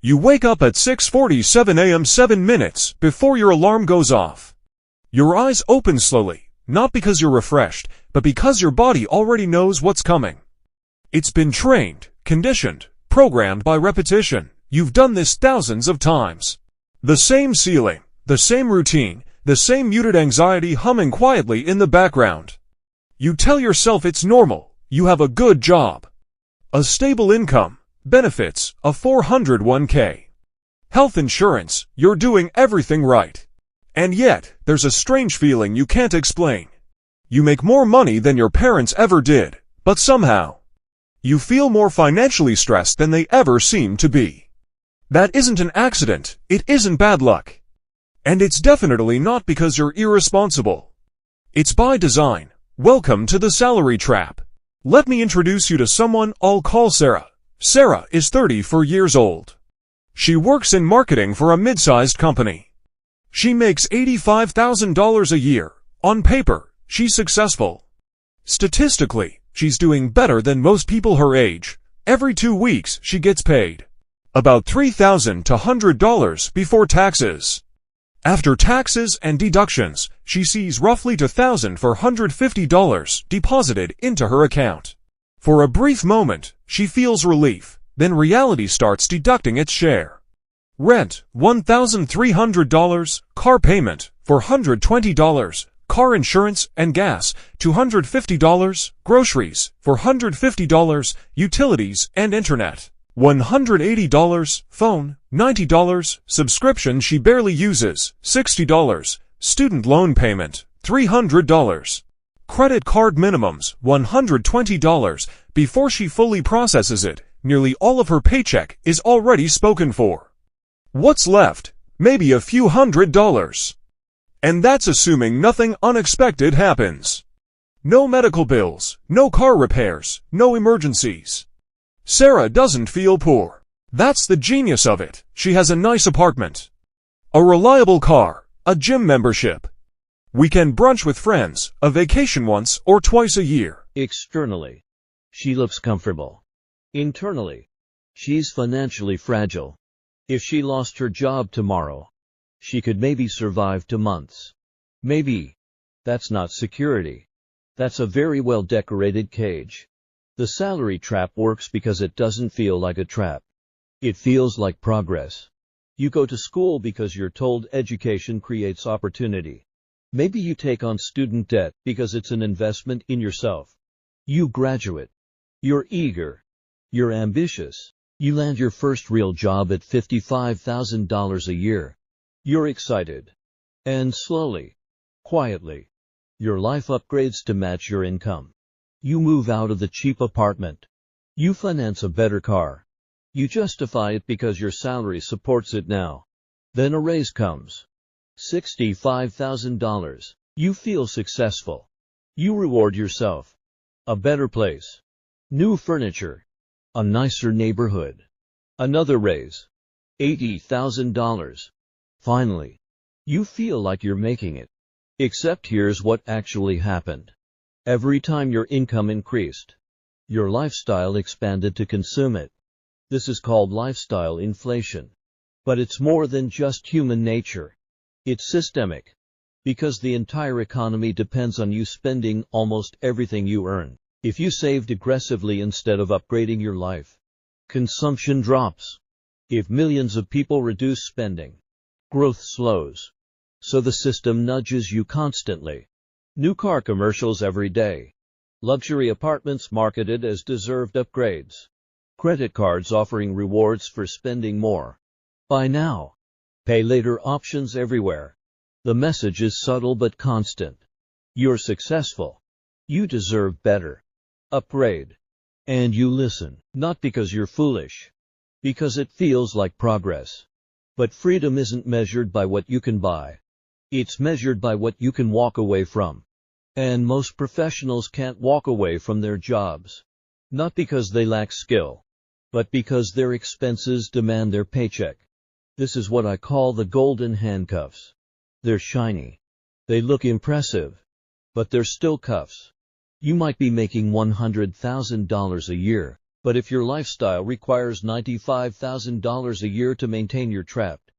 You wake up at 6:47 a.m. 7 minutes before your alarm goes off. Your eyes open slowly, not because you're refreshed, but because your body already knows what's coming. It's been trained, conditioned, programmed by repetition. You've done this thousands of times. The same ceiling, the same routine, the same muted anxiety humming quietly in the background. You tell yourself it's normal, you have a good job, a stable income, benefits, a 401k, health insurance, you're doing everything right. And yet, there's a strange feeling you can't explain. You make more money than your parents ever did, but somehow, you feel more financially stressed than they ever seemed to be. That isn't an accident, it isn't bad luck. And it's definitely not because you're irresponsible. It's by design. Welcome to the salary trap. Let me introduce you to someone I'll call Sarah. Sarah is 34 years old. She works in marketing for a mid-sized company. She makes $85,000 a year. On paper, she's successful. Statistically, she's doing better than most people her age. Every 2 weeks, she gets paid about $3,000 to $100 before taxes. After taxes and deductions, she sees roughly $2,450 deposited into her account. For a brief moment, she feels relief, then reality starts deducting its share. Rent, $1,300, car payment, $420, car insurance and gas, $250, groceries, $450, utilities and internet, $180, phone, $90, subscription she barely uses, $60, student loan payment, $300. Credit card minimums, $120. Before she fully processes it, nearly all of her paycheck is already spoken for. What's left? Maybe a few $100s. And that's assuming nothing unexpected happens. No medical bills, no car repairs, no emergencies. Sarah doesn't feel poor. That's the genius of it. She has a nice apartment, a reliable car, a gym membership, weekend brunch with friends, a vacation once or twice a year. Externally, she looks comfortable. Internally, she's financially fragile. If she lost her job tomorrow, she could maybe survive 2 months. Maybe. That's not security. That's a very well-decorated cage. The salary trap works because it doesn't feel like a trap. It feels like progress. You go to school because you're told education creates opportunity. Maybe you take on student debt because it's an investment in yourself. You graduate. You're eager. You're ambitious. You land your first real job at $55,000 a year. You're excited. And slowly, quietly, your life upgrades to match your income. You move out of the cheap apartment. You finance a better car. You justify it because your salary supports it now. Then a raise comes. $65,000. You feel successful. You reward yourself. A better place. New furniture. A nicer neighborhood. Another raise. $80,000. Finally, you feel like you're making it. Except here's what actually happened. Every time your income increased, your lifestyle expanded to consume it. This is called lifestyle inflation. But it's more than just human nature. It's systemic. Because the entire economy depends on you spending almost everything you earn. If you saved aggressively instead of upgrading your life, consumption drops. If millions of people reduce spending, growth slows. So the system nudges you constantly. New car commercials every day. Luxury apartments marketed as deserved upgrades. Credit cards offering rewards for spending more. Buy now, pay later options everywhere. The message is subtle but constant. You're successful. You deserve better. Upgrade. And you listen, not because you're foolish, because it feels like progress. But freedom isn't measured by what you can buy. It's measured by what you can walk away from. And most professionals can't walk away from their jobs. Not because they lack skill, but because their expenses demand their paycheck. This is what I call the golden handcuffs. They're shiny. They look impressive. But they're still cuffs. You might be making $100,000 a year, But if your lifestyle requires $95,000 a year to maintain, you're trapped.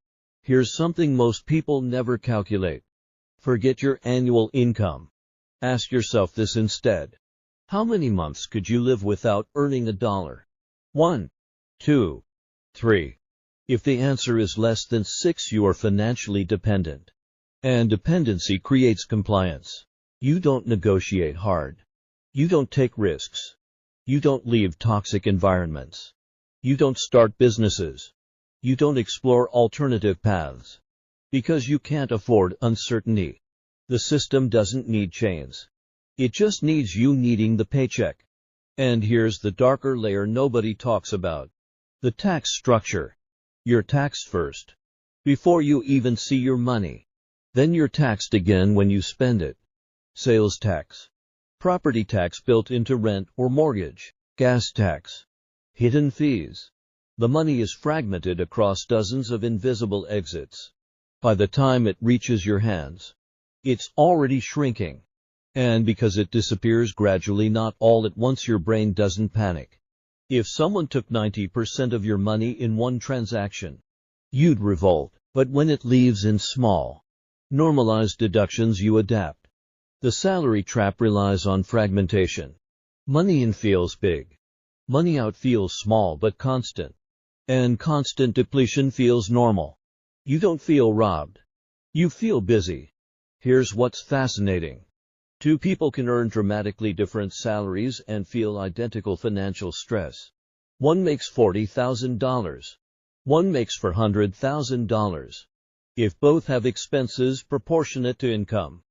Here's something most people never calculate. Forget your annual income. Ask yourself this instead. How many months could you live without earning a dollar? 1, 2, 3. If the answer is less than 6, you are financially dependent. And dependency creates compliance. You don't negotiate hard. You don't take risks. You don't leave toxic environments. You don't start businesses. You don't explore alternative paths. Because you can't afford uncertainty. The system doesn't need chains. It just needs you needing the paycheck. And here's the darker layer nobody talks about. The tax structure. You're taxed first. Before you even see your money. Then you're taxed again when you spend it. Sales tax. Property tax built into rent or mortgage. Gas tax. Hidden fees. The money is fragmented across dozens of invisible exits. By the time it reaches your hands, it's already shrinking. And because it disappears gradually, not all at once, your brain doesn't panic. If someone took 90% of your money in one transaction, you'd revolt. But when it leaves in small, normalized deductions, you adapt. The salary trap relies on fragmentation. Money in feels big. Money out feels small but constant. And constant depletion feels normal. You don't feel robbed. You feel busy. Here's what's fascinating. Two people can earn dramatically different salaries and feel identical financial stress. One makes $40,000. One makes $400,000. If both have expenses proportionate to income,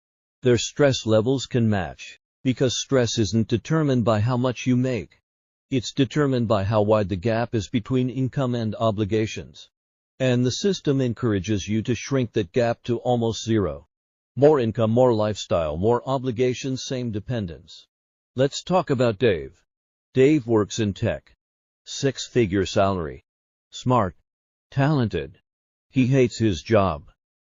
their stress levels can match. Because stress isn't determined by how much you make. It's determined by how wide the gap is between income and obligations. And the system encourages you to shrink that gap to almost zero. More income, more lifestyle, more obligations, same dependence. Let's talk about Dave. Dave works in tech. 6-figure salary. Smart. Talented. He hates his job.